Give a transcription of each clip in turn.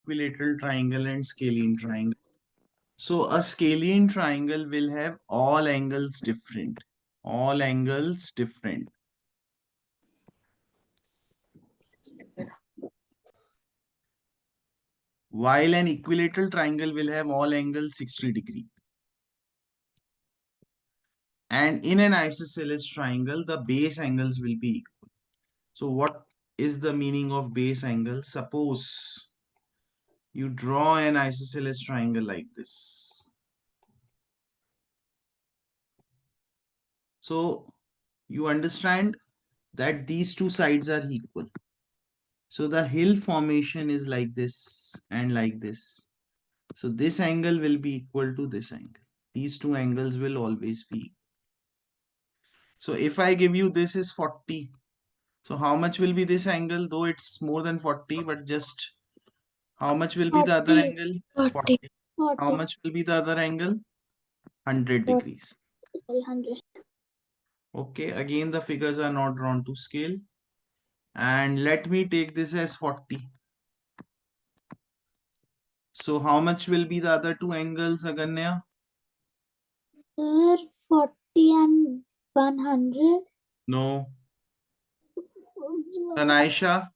equilateral triangle and scalene triangle. So a scalene triangle will have all angles different. All angles different. While an equilateral triangle will have all angles 60 degree. And in an isosceles triangle, the base angles will be equal. So what is the meaning of base angle? Suppose you draw an isosceles triangle like this. So you understand that these two sides are equal. So the hill formation is like this and like this. So this angle will be equal to this angle. These two angles will always be equal. So if I give you this is 40. So how much will be this angle? Though it's more than 40, but just how much will be the other 40. angle? 40. 40. How much will be the other angle? 100 degrees. 100. Okay, again the figures are not drawn to scale. And let me take this as 40. So how much will be the other two angles, Aganya? Sir, 40 and 100. No. Tanaisha?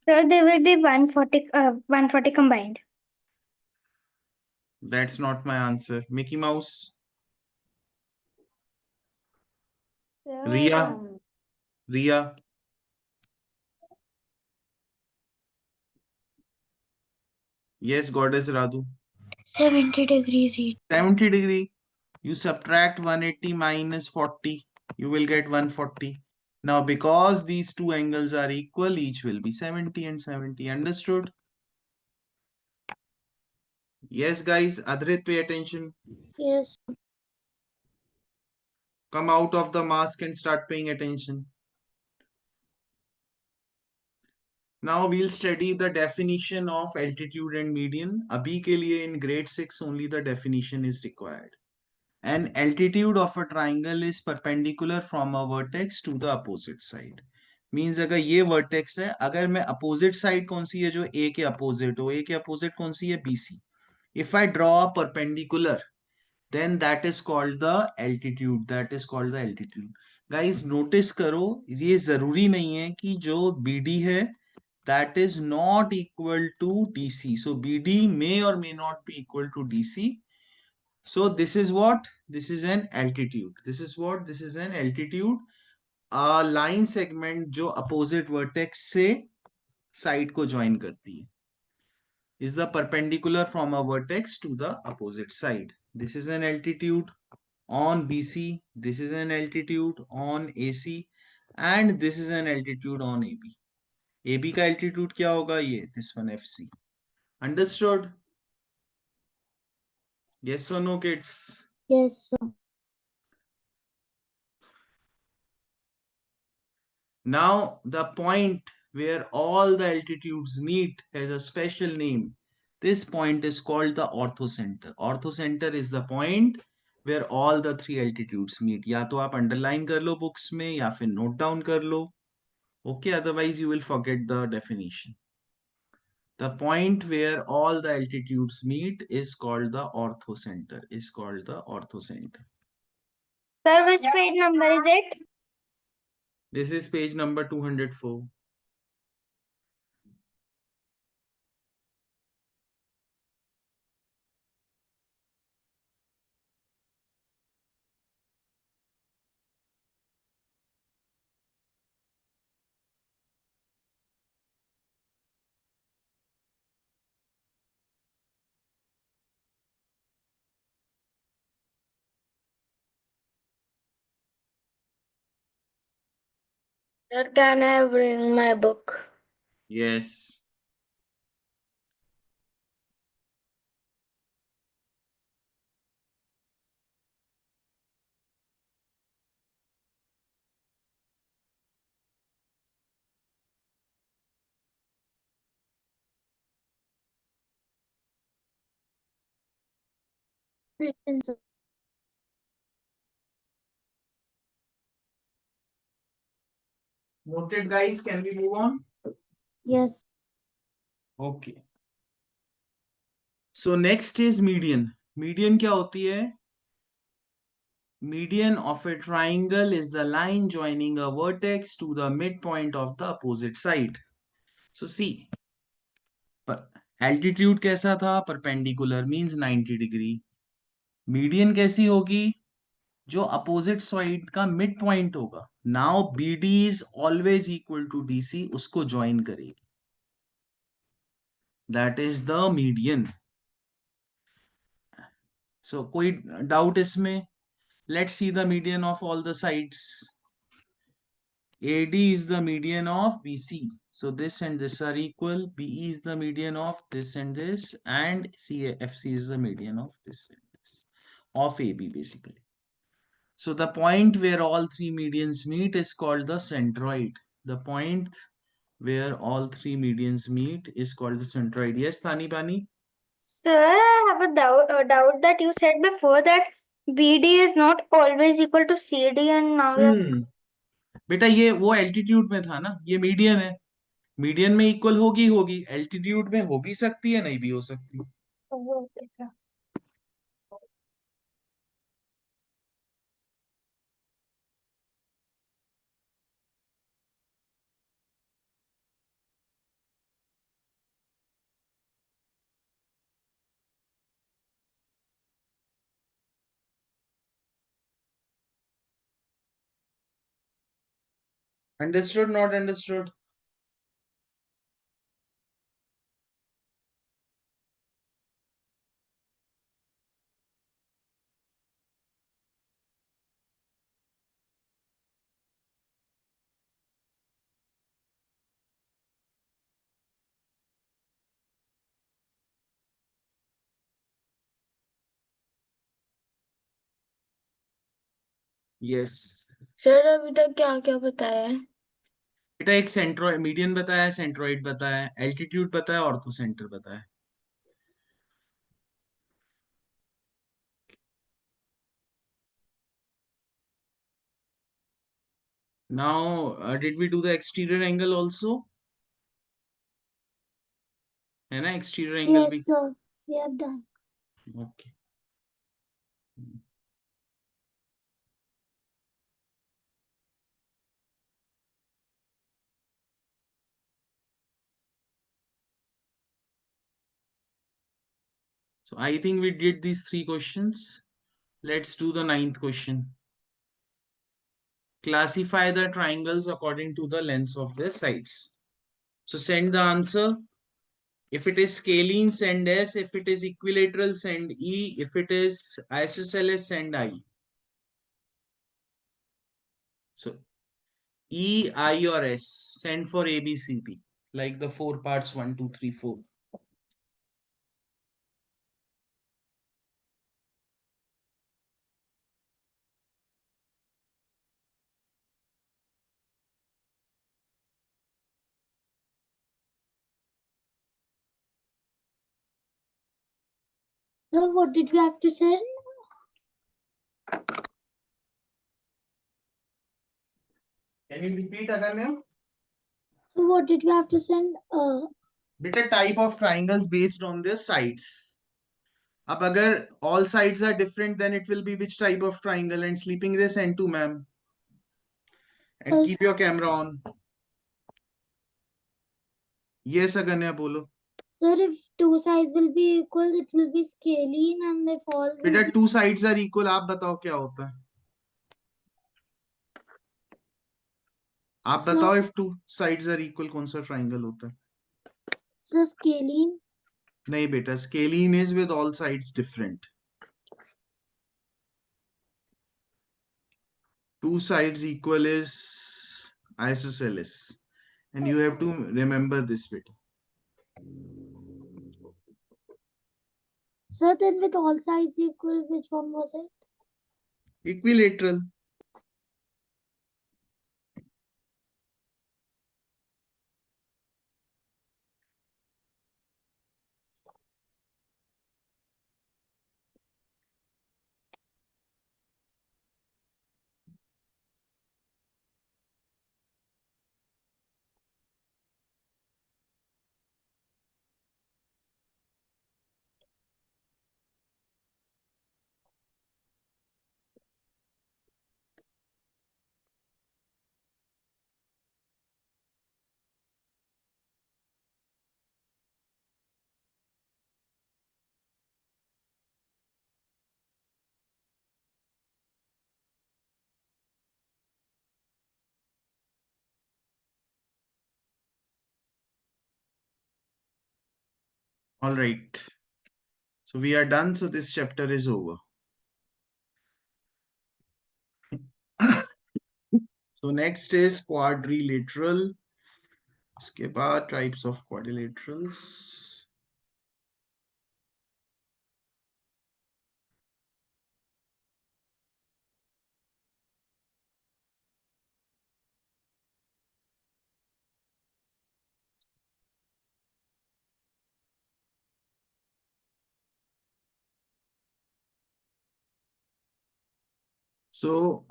So they will be 140 combined. That's not my answer. Mickey Mouse? Ria? Ria? Yes, Goddess Radhu. 70 degrees each. 70 degree. You subtract 180 minus 40. You will get 140. Now, because these two angles are equal, each will be 70 and 70. Understood? Yes, guys. Adrit, pay attention. Yes. Come out of the mask and start paying attention. Now we'll study the definition of altitude and median. Abhi ke liye in grade 6 only the definition is required. An altitude of a triangle is perpendicular from a vertex to the opposite side. Means अगर ये vertex है, अगर मैं opposite side कौन सी है जो A के opposite हो, A के opposite कौन सी है BC. If I draw a perpendicular, then that is called the altitude. That is called the altitude. Guys, notice करो, ये जरूरी नहीं है कि जो BD है, that is not equal to DC. So BD may or may not be equal to DC. So this is what? This is an altitude. This is what? This is an altitude. A line segment जो opposite vertex से side को join करती है is the perpendicular from a vertex to the opposite side. This is an altitude on BC. This is an altitude on AC. And this is an altitude on AB. AB का altitude क्या होगा ये? This one FC. Understood? Yes or no, kids? Yes, sir. Now, the point where all the altitudes meet has a special name. This point is called the orthocenter. Orthocenter is the point where all the three altitudes meet. या तो आप underline कर लो books में या फिर note down कर लो. Okay, otherwise you will forget the definition. The point where all the altitudes meet is called the orthocenter. Is called the orthocenter. Sir, which page number is it? This is page number 204. Sir, can I bring my book? Yes. Written, sir. Noted, guys. Can we move on? Yes. Okay, so next is median. Median क्या होती है? Median of a triangle is the line joining a vertex to the midpoint of the opposite side. So see, altitude कैसा था? Perpendicular means 90 degree. Median कैसी होगी? जो opposite side का mid point होगा. Now BD is always equal to DC, उसको join करेगी. That is the median. So कोई डाउट इसमें? Let's see the median of all the sides. AD is the median of BC. So this and this are equal. BE is the median of this and this. And CFC is the median of this and this. Of AB basically. So the point where all three medians meet is called the centroid. The point where all three medians meet is called the centroid. Yes, Thani Pani? Sir, I have a doubt that you said before that BD is not always equal to CD, and now you're बेटा ये वो altitude में था ना, ये median है. Median में equal होगी होगी, एल्टीट्यूड में हो भी सकती है, नहीं भी हो सकती. okay, sir. Understood? Not understood? Yes. Sir अभी तक क्या क्या बताया है? बेटा एक सेंट्रोइड मीडियन बताया, सेंट्रोइड बताया, एल्टीट्यूड बताया, ऑर्थो सेंटर बताया. Now did we do the exterior angle also? है ना एक्सटीरियर एंगल भी? Yes, sir. We have done. Okay. So I think we did these three questions. Let's do the ninth question. Classify the triangles according to the lengths of their sides. So send the answer. If it is scalene, send S. If it is equilateral, send E. If it is isosceles, send I. So E, I, or S. Send for A, B, C, D. Like the four parts 1, 2, 3, 4. So what did we have to send? Can you repeat again? So what did we have to send? Bit a type of triangles based on their sides. अब अगर all sides are different, then it will be which type of triangle? And sleeping ray send to ma'am. And keep your camera on. Yes, Aganya, bolo. Sir, if two sides will be equal, it will be scalene, and if all will बेटा be two sides are equal, आप बताओ क्या होता है? आप so, बताओ if two sides are equal कौन सा triangle होता है? so scalene. नहीं बेटा, scalene is with all sides different. Two sides equal is isosceles. And you have to remember this bit. So then with all sides equal, which one was it? Equilateral. All right. So we are done. So this chapter is over. So next is quadrilateral. इसके बाद types of quadrilaterals. So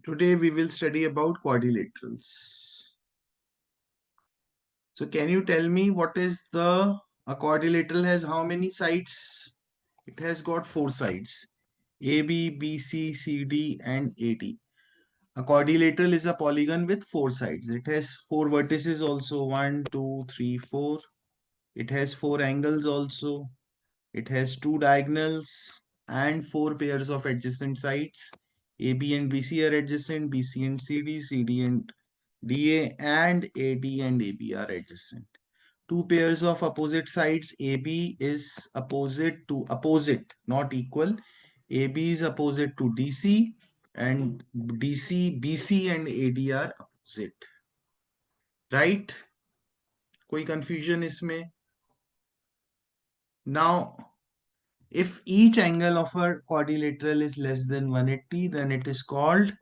today we will study about quadrilaterals. So can you tell me what is a quadrilateral has how many sides? It has got four sides. AB, BC, CD and AD. A quadrilateral is a polygon with four sides. It has four vertices also. One, two, three, four. It has four angles also. It has two diagonals and four pairs of adjacent sides. AB and BC are adjacent. BC and CD, CD and DA and AD and AB are adjacent. Two pairs of opposite sides. AB is opposite, not equal. AB is opposite to DC and DC, BC and AD are opposite. Right? कोई confusion इसमें? Now, if each angle of a quadrilateral is less than 180, then it is called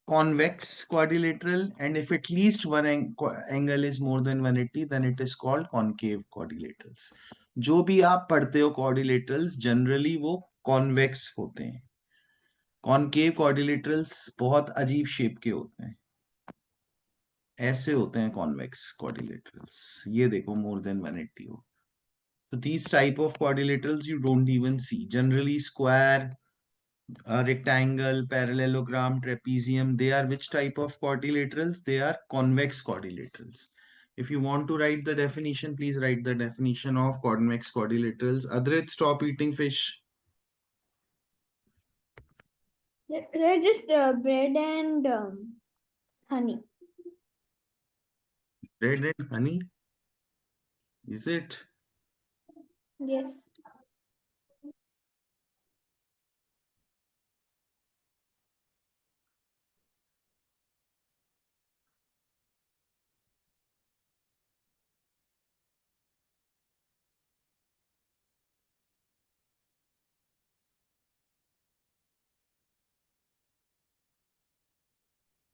convex quadrilateral, and if at least one angle is more than 180, then it is called concave quadrilaterals. जो भी आप पढ़ते हो quadrilaterals generally वो convex होते हैं. Concave quadrilaterals बहुत अजीब शेप के होते हैं. ऐसे होते हैं कॉन्वेक्स quadrilaterals. ये देखो more than 180 हो. So these type of quadrilaterals you don't even see. Generally square, a rectangle, parallelogram, trapezium, they are which type of quadrilaterals? They are convex quadrilaterals. If you want to write the definition, please write the definition of convex quadrilaterals. Adrit, stop eating fish. They're just bread and honey. Bread and honey? Is it? Yes.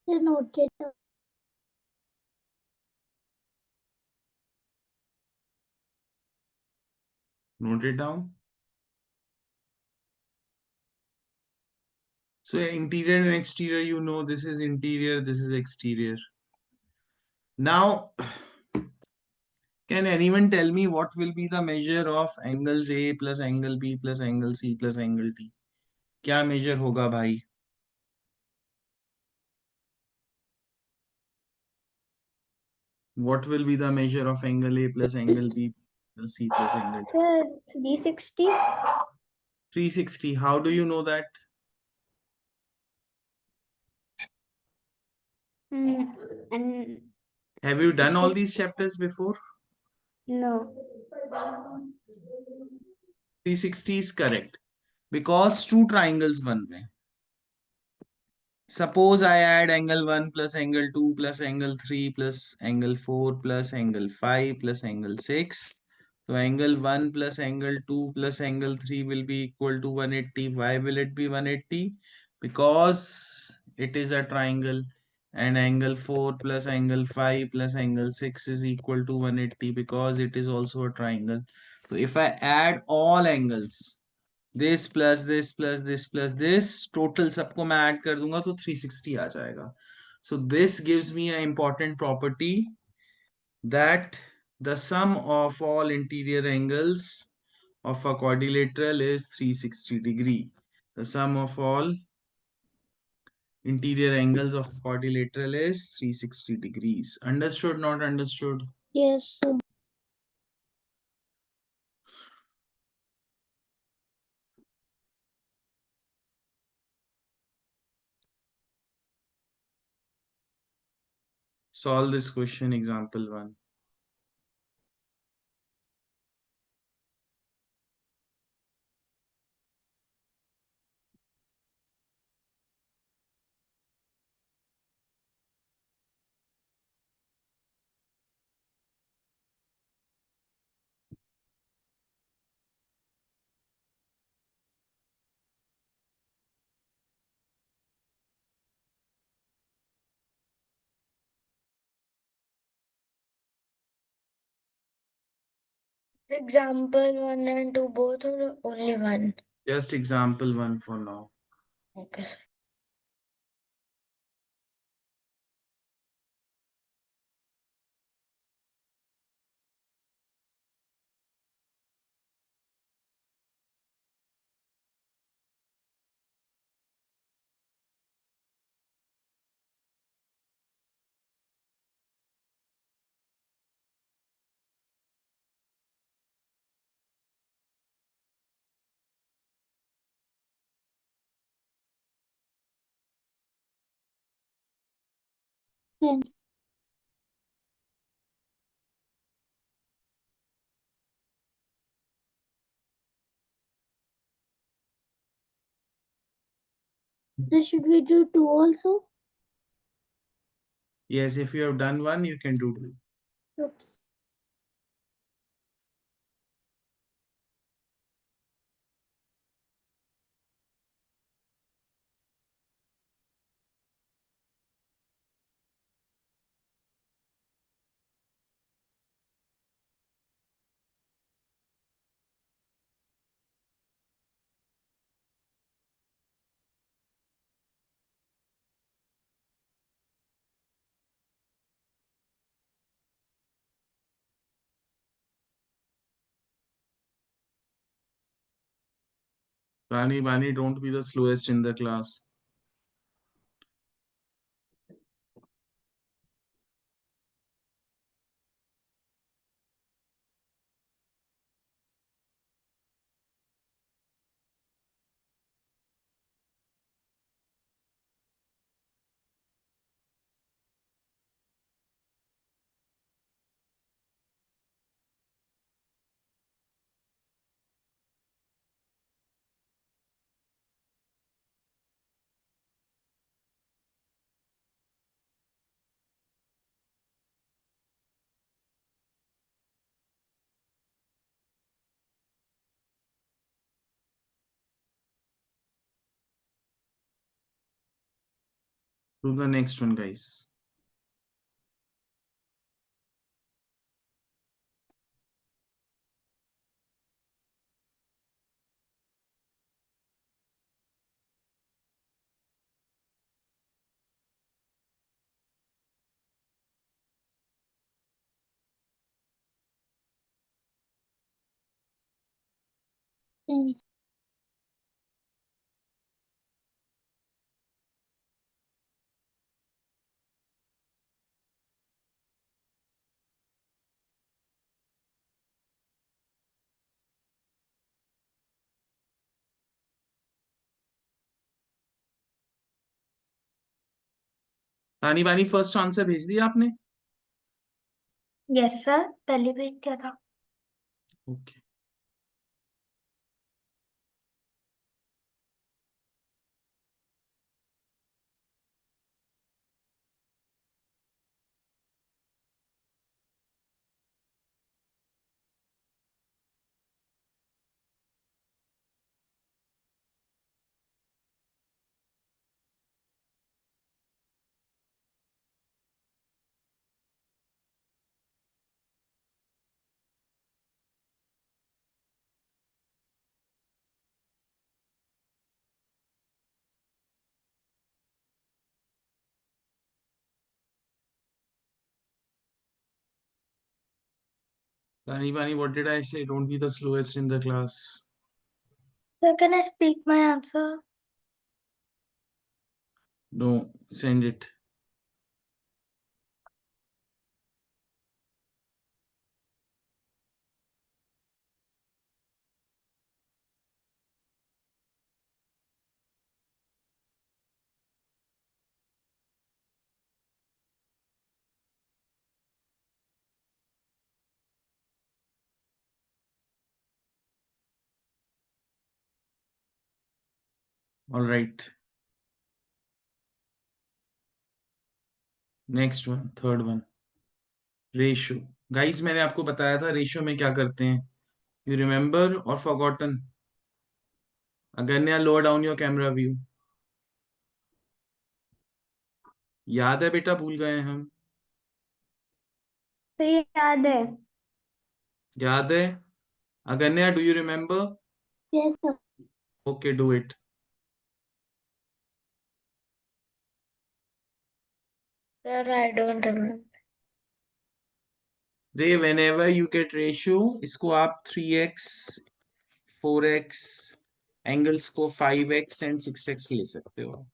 They noted. Note it down. So interior and exterior, you know, this is interior, this is exterior. Now, can anyone tell me what will be the measure of angles A plus angle B plus angle C plus angle D? क्या measure होगा भाई? What will be the measure of angle A plus angle B plus C plus angle D? 360. 360. How do you know that? And Have you done it's all just these chapters before? no. 360 is correct because two triangles बन रहे हैं. Suppose I add angle 1 plus angle 2 plus angle 3 plus angle 4 plus angle 5 plus angle 6. So angle 1 plus angle 2 plus angle 3 will be equal to 180. Why will it be 180? Because it is a triangle, and angle 4 plus angle 5 plus angle 6 is equal to 180 because it is also a triangle. So if I add all angles, this plus this plus this plus this, total सबको मैं add कर दूंगा तो 360 आ जाएगा. So this gives me an important property that the sum of all interior angles of a quadrilateral is 360 degree. The sum of all interior angles of a quadrilateral is 360 degrees. Understood, not understood? Yes, sir. Solve this question, example 1. Example 1 and 2 both or only one? Just example 1 for now. Okay. Sense. So should we do 2 also? Yes, if you have done 1, you can do 2. Oops. Bani, don't be the slowest in the class. Do the next one, guys. Sense. Bani, first answer भेज दिया आपने? Yes sir, पहले भेज दिया था. Okay. Bani, what did I say? Don't be the slowest in the class. So can I speak my answer? No, send it. All right. Next one, third one. Ratio. Guys मैंने आपको बताया था ratio में क्या करते हैं. You remember और forgotten? Aganya, lower down your camera view. याद है बेटा, भूल गए हम? तो ये याद है. याद है? Aganya, do you remember? Yes, sir. Okay, do it. Sir, I don't remember. रे whenever you get ratio, इसको आप 3x 4x एंगल्स को 5x and 6x ले सकते हो.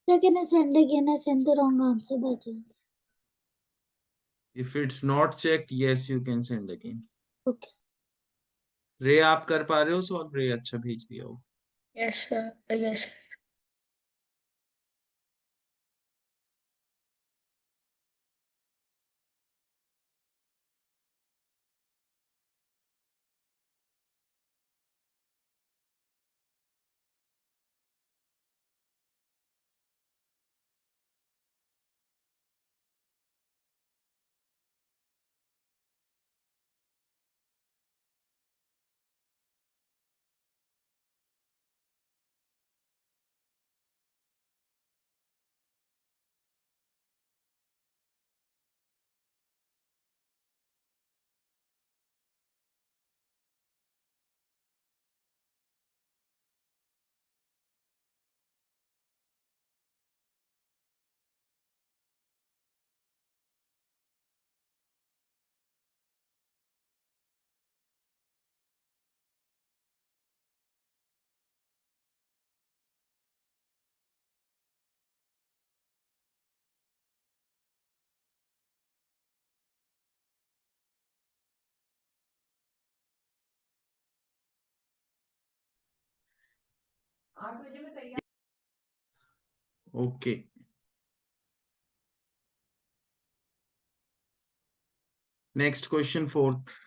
Sir, can I send again? I sent the wrong answer by chance. If it's not checked, yes, you can send again. Okay. रे आप कर पा रहे हो सॉल्व? रे अच्छा भेज दिया हो. Yes, sir. Yes, sir. Okay. Next question, fourth.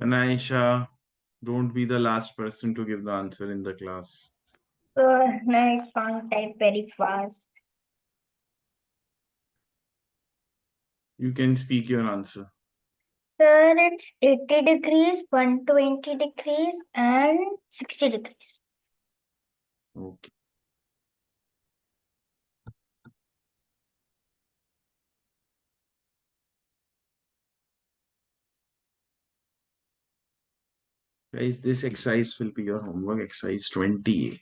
Anisha, don't be the last person to give the answer in the class. No, I can't type very fast. You can speak your answer. Sir, it's 80 degrees, 120 degrees, and 60 degrees. Okay. Guys, this exercise will be your homework, exercise 20A.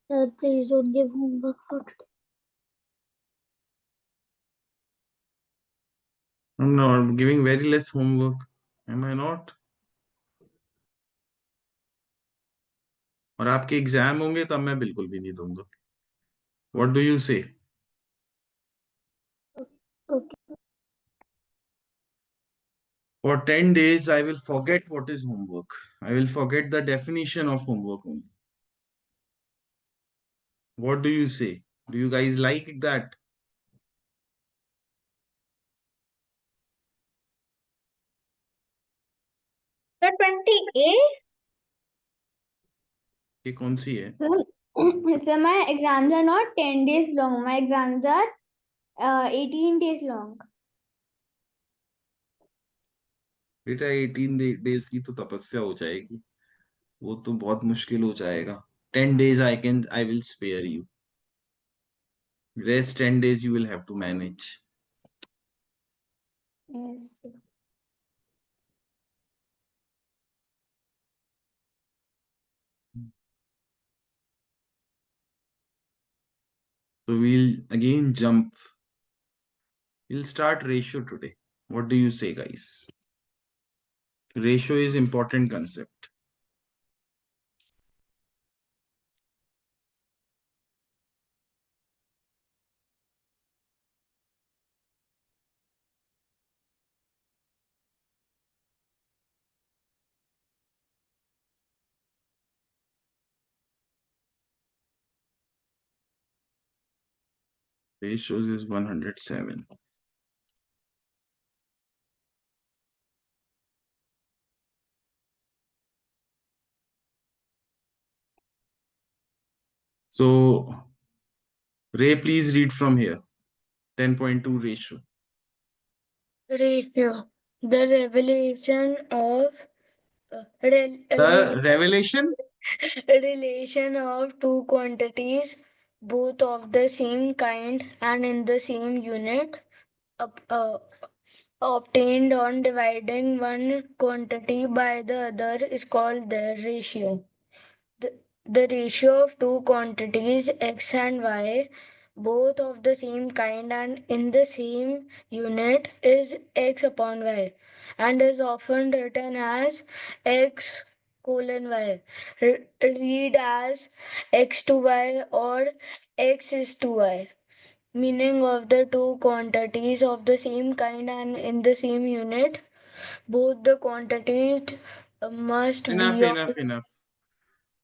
Sir, please don't give homework for today. I'm not giving very less homework. Am I not? और आपके exam होंगे तब मैं बिल्कुल भी नहीं दूंगा. What do you say? Okay. For 10 days, I will forget what is homework. I will forget the definition of homework only. What do you say? Do you guys like that? Sir, 20A? ये कौन सी है? So my exams are not 10 days long. My exams are 18 days long. बेटा 18 days की तो तपस्या हो जाएगी. वो तो बहुत मुश्किल हो जाएगा. 10 days I will spare you. Rest 10 days you will have to manage. Yes. So we'll again jump. We'll start ratio today. What do you say, guys? Ratio is important concept. Ratios is 107. So Ray, please read from here. 10.2 ratio. Ratio. The revelation of The revelation. relation of two quantities, both of the same kind and in the same unit, ob- uh, obtained on dividing one quantity by the other is called the ratio. The, the ratio of two quantities x and y, both of the same kind and in the same unit, is x upon y and is often written as x colon y. Read as x to y or x is to y. Meaning of the two quantities of the same kind and in the same unit, both the quantities must Enough, be of enough, enough.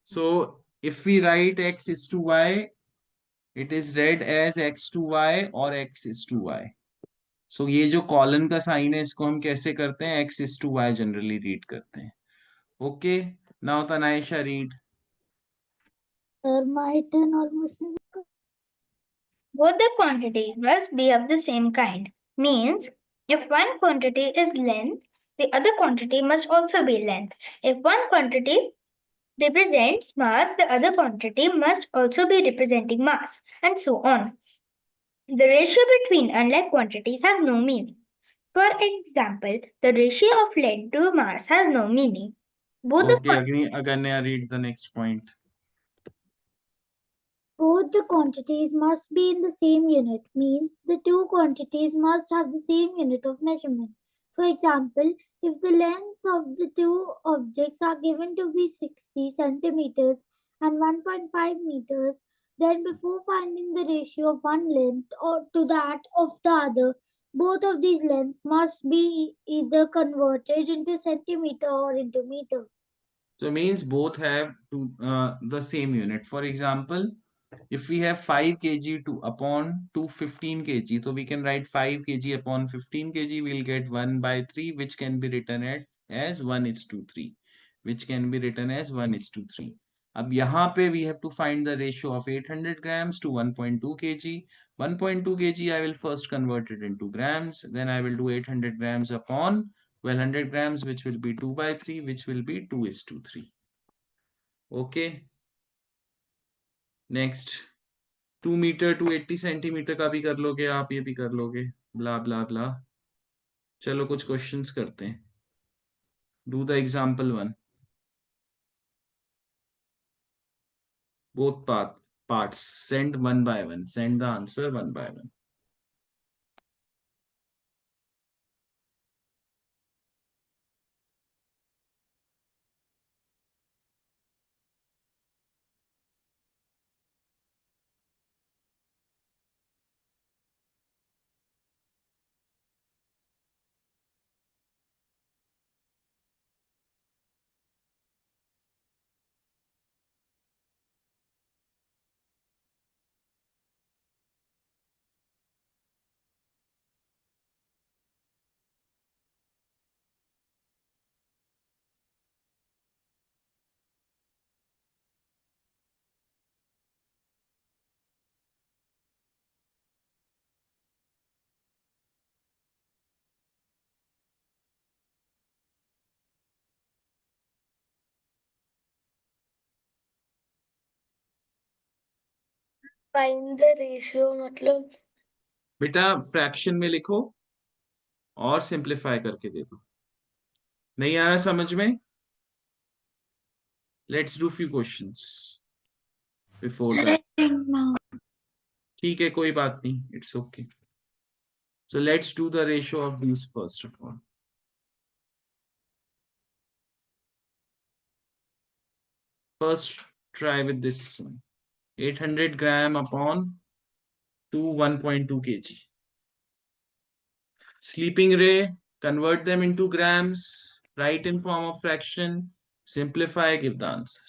So if we write x is to y, it is read as x to y or x is to y. So ये जो colon का sign है इसको हम कैसे करते हैं? x is to y generally read करते हैं. Okay, now Tanaisha read. Sir, my turn almost. Both the quantities must be of the same kind. Means, if one quantity is length, the other quantity must also be length. If one quantity represents mass, the other quantity must also be representing mass, and so on. The ratio between unlike quantities has no meaning. For example, the ratio of length to mass has no meaning. Both the Okay, Aganya, read the next point. Both the quantities must be in the same unit, means the two quantities must have the same unit of measurement. For example, if the lengths of the two objects are given to be 60 centimeters and 1.5 meters, then before finding the ratio of one length or to that of the other, both of these lengths must be either converted into centimeter or into meter. So means both have the same unit. For example, If we have 5 kg to upon 215 kg, so we can write 5 kg upon 15 kg, we'll get 1 by 3, which can be written as 1 is to 3, which can be written as 1 is to 3. अब यहाँ पे we have to find the ratio of 800 grams to 1.2 kg. 1.2 kg I will first convert it into grams, then I will do 800 grams upon 1200 grams, which will be 2 by 3, which will be 2 is to 3. Okay. Next, 2 metre to 80 centimetre का भी कर लोगे आप, ये भी कर लोगे, ब्ला ब्ला ब्ला. चलो कुछ क्वेश्चंस करते हैं. Do the example one. Both parts send one by one, send the answer one by one. Find the ratio मतलब बेटा फ्रैक्शन में लिखो और सिंप्लीफाई करके दे दो. नहीं आ रहा समझ में? Let's do few questions before that. ठीक है, कोई बात नहीं, it's okay. So let's do the ratio of these first of all. First, try with this one. 800 gram upon 1.2 kg. Sleeping ray, convert them into grams, write in form of fraction, simplify, give the answer.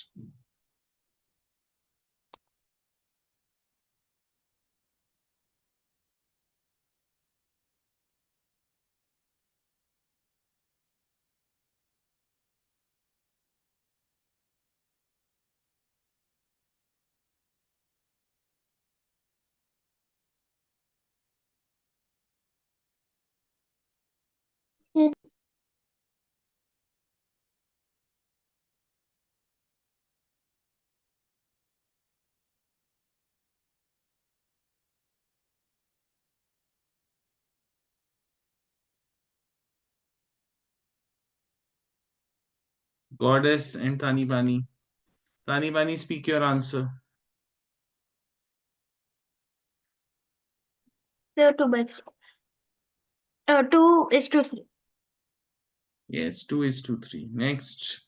Goddess and Tani Bani. Tani Bani, speak your answer. So 2 by 3. 2 is to 3. Yes, 2 is to 3. Next,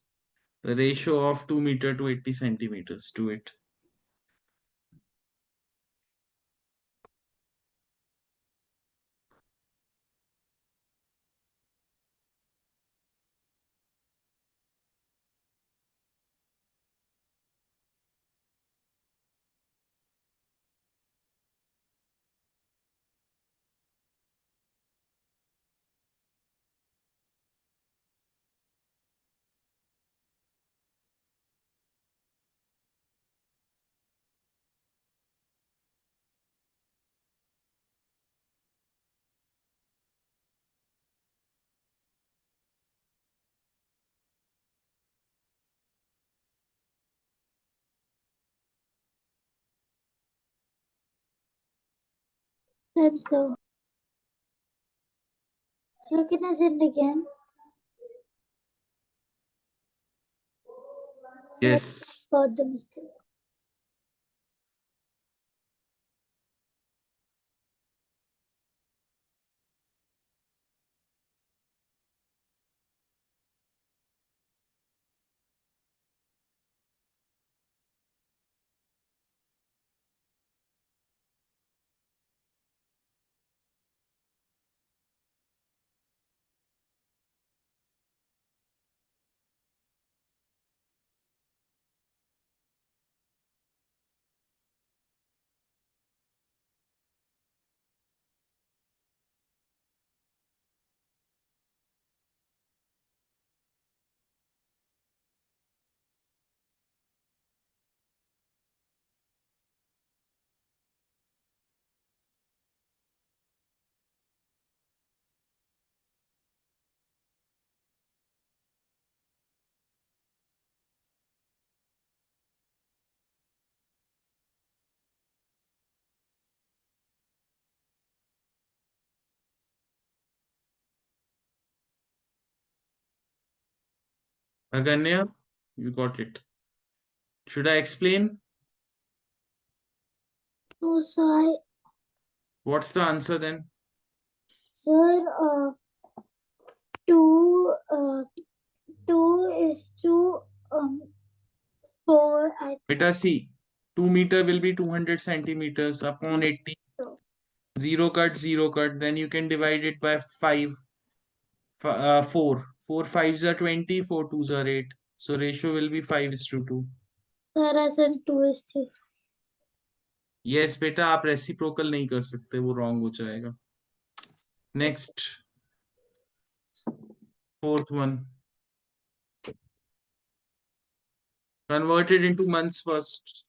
the ratio of 2 meter to 80 centimeters. Do it. So can I send again? Yes. About the mistake. Aganya, you got it. Should I explain? No, sir. What's the answer then? Sir, two, two is to four. Beta, see, 2 meter will be 200 centimeters upon 80. Zero cut. Then you can divide it by 5. 4. 4 fives are 20, 4 twos are 8. So ratio will be 5:2. Sir, I said two is to. Yes, बेटा आप reciprocal नहीं कर सकते, वो wrong हो जाएगा. Next, fourth one. Converted into months first.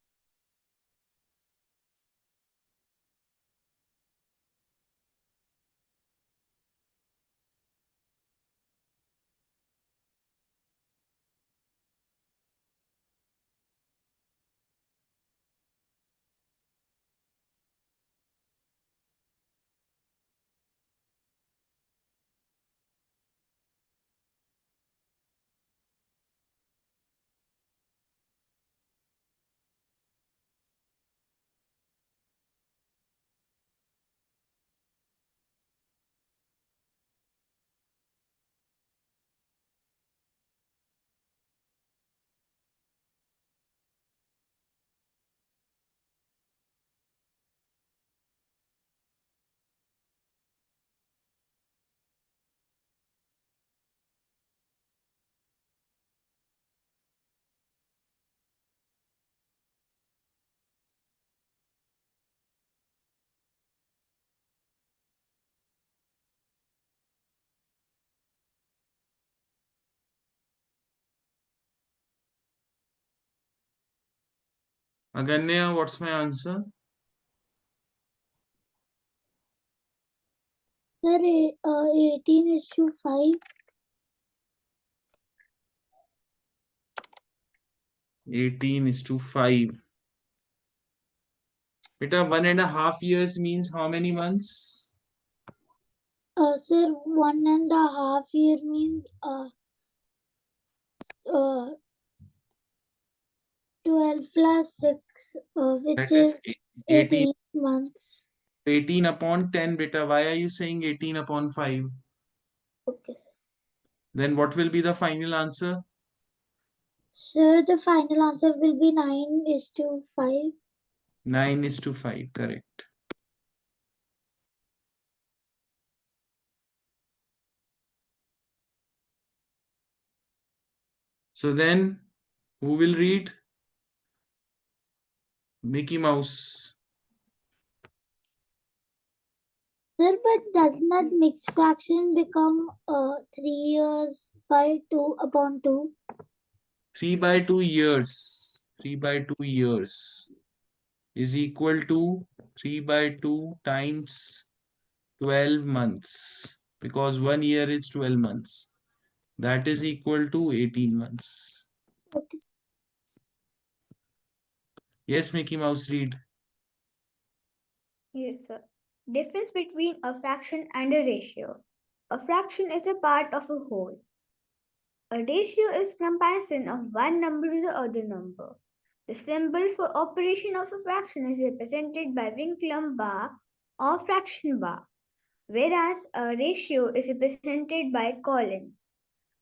Aganya, what's my answer? Sir, 18 is to 5. 18:5. Beta, 1.5 years means how many months? Sir, 1.5 year means uh 12 plus 6, which That is is 18. 18 months. 18 upon 10, beta. Why are you saying 18 upon 5? Okay, sir. Then what will be the final answer? Sir, the final answer will be 9 is to 5. 9:5, correct. So then, who will read? Mickey Mouse. Sir, but does not mixed fraction become 3 years by 2 upon 2? 3/2 years. 3/2 years is equal to 3/2 times 12 months. Because 1 year is 12 months. That is equal to 18 months. Okay. Yes, Mickey Mouse, read. Yes, sir. Difference between a fraction and a ratio. A fraction is a part of a whole. A ratio is comparison of one number to the other number. The symbol for operation of a fraction is represented by ring clump bar or fraction bar, whereas a ratio is represented by colon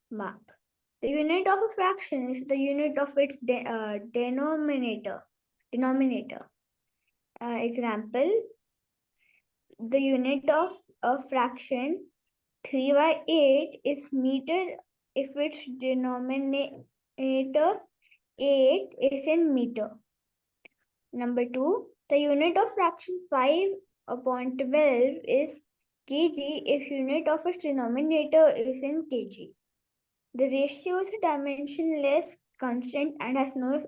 mark. The unit of a fraction is the unit of its denominator. Example, the unit of a fraction 3 by 8 is meter if its denominator 8 is in meter. Number 2, the unit of fraction 5 upon 12 is kg if unit of its denominator is in kg. The ratio is a dimensionless constant and has no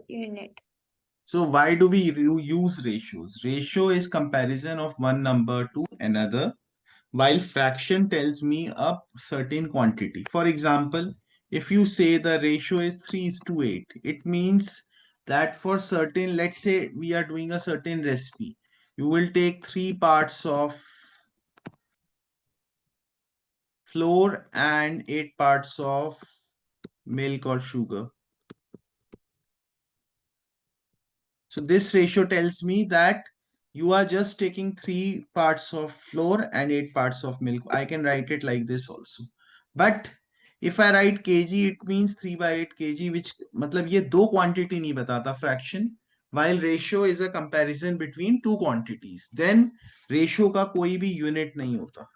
unit. So why do we use ratios? Ratio is comparison of one number to another, while fraction tells me a certain quantity. For example, if you say the ratio is 3:8, it means that for certain, let's say we are doing a certain recipe, you will take 3 parts of flour and 8 parts of milk or sugar. So this ratio tells me that you are just taking 3 parts of flour and 8 parts of milk. I can write it like this also. But if I write kg, it means 3 by 8 kg, which मतलब ये दो quantity नहीं बताता fraction, while ratio is a comparison between two quantities. Then ratio का कोई भी unit नहीं होता.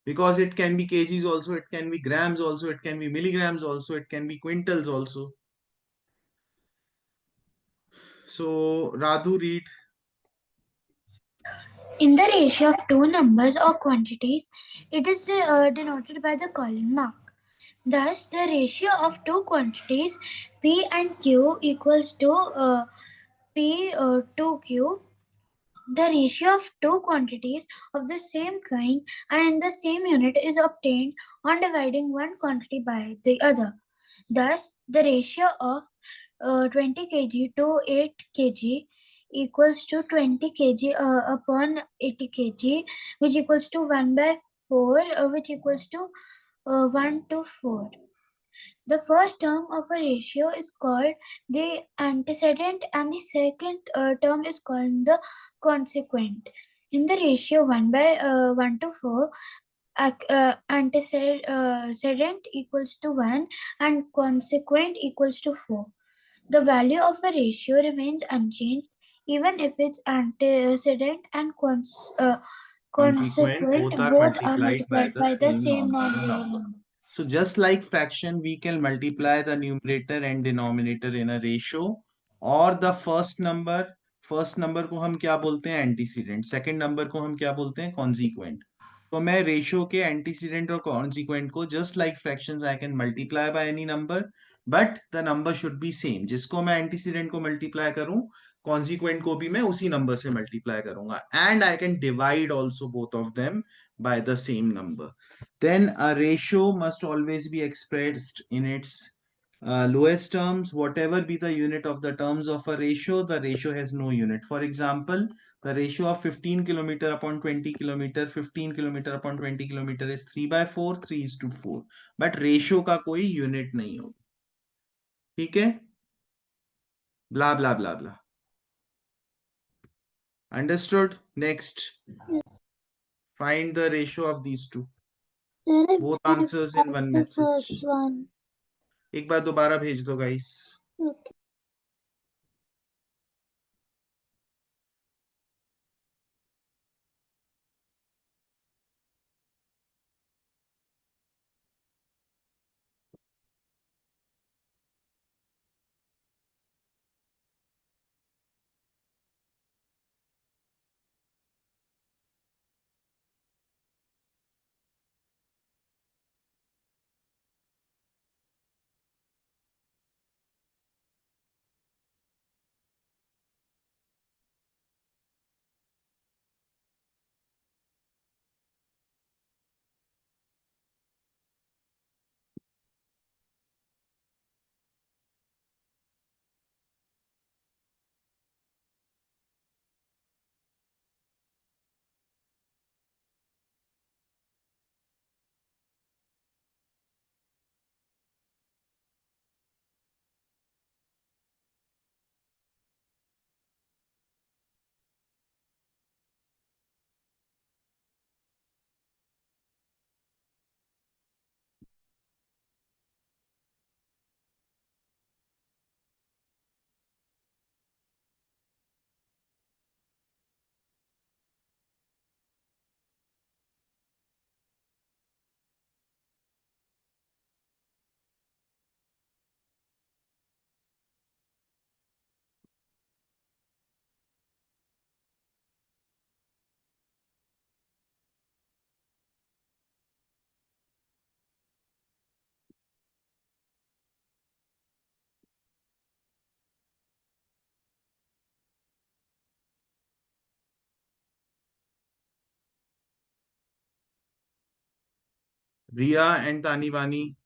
Because it can be kgs also, it can be grams also, it can be milligrams also, it can be quintals also. So Radhu, read. In the ratio of two numbers or quantities, it is denoted by the colon mark. Thus, the ratio of two quantities P and Q equals to P to Q. The ratio of two quantities of the same kind and in the same unit is obtained on dividing one quantity by the other. Thus, the ratio of 20 kg to 8 kg equals to 20 kg upon 80 kg, which equals to 1 by 4, which equals to 1 to 4. The first term of a ratio is called the antecedent and the second term is called the consequent. In the ratio 1 by 1 to 4, antecedent equals to 1 and consequent equals to 4. The value of a ratio remains unchanged even if its antecedent and Consequent, consequent both are both are multiplied by multiplied the by the same same non-zero non-zero number. number. So just like fraction, we can multiply the numerator and denominator in a ratio. और the first number को हम क्या बोलते हैं antecedent, second number को हम क्या बोलते हैं consequent. तो मैं रेशियो के एंटीसीडेंट और कॉन्सिक्वेंट को just like fractions I can multiply by any number, but the number should be same. जिसको मैं एंटीसीडेंट को मल्टीप्लाई करूं, कॉन्सिक्वेंट को भी मैं उसी नंबर से मल्टीप्लाई करूंगा, and I can divide also both of them by the same number. Then a ratio must always be expressed in its lowest terms. Whatever be the unit of the terms of a ratio, the ratio has no unit. For example, the ratio of 15 kilometer upon 20 kilometer, 15 kilometer upon 20 kilometer is 3 by 4, 3 is to 4. But ratio का कोई unit नहीं होगा. ठीक है? Blah blah blah blah. Understood? Next, find the ratio of these two. Sir, Both I answers in one the message. first one. एक बार दोबारा भेज दो guys. Okay. Ria and Tanivani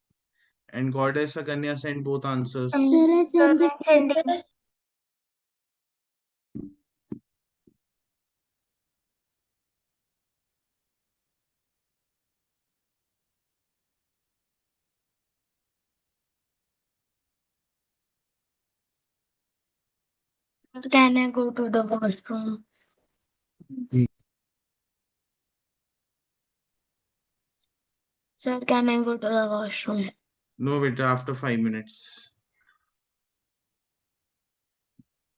and Goddess Akanya sent both answers. Sir, I sent the Sending. Can I go to the washroom? Sir, can I go to the washroom? No, beta, after 5 minutes.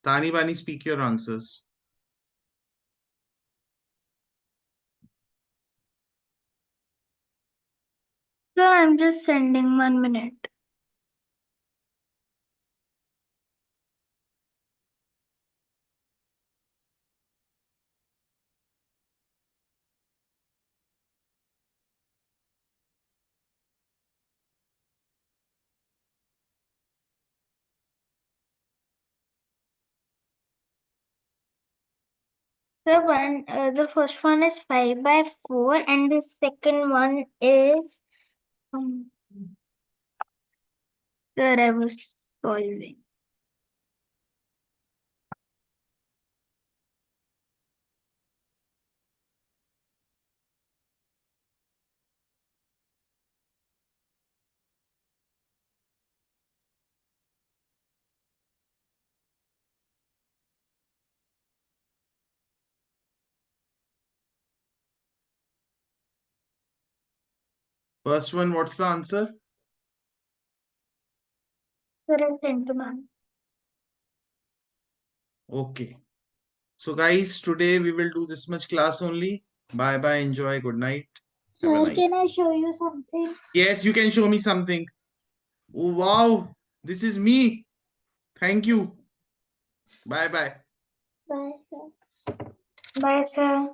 Tani Bani, speak your answers. So I'm just sending 1 minute. The first one is 5 by 4, and the second one is that I was solving. First one, what's the answer? Correct, gentlemen. Okay. So, guys, today we will do this much class only. Bye bye. Enjoy. Good night. Have a Sir, nice. can I show you something? Yes, you can show me something. Oh, wow. This is me. Thank you. Bye bye. Bye, sir. Bye, sir.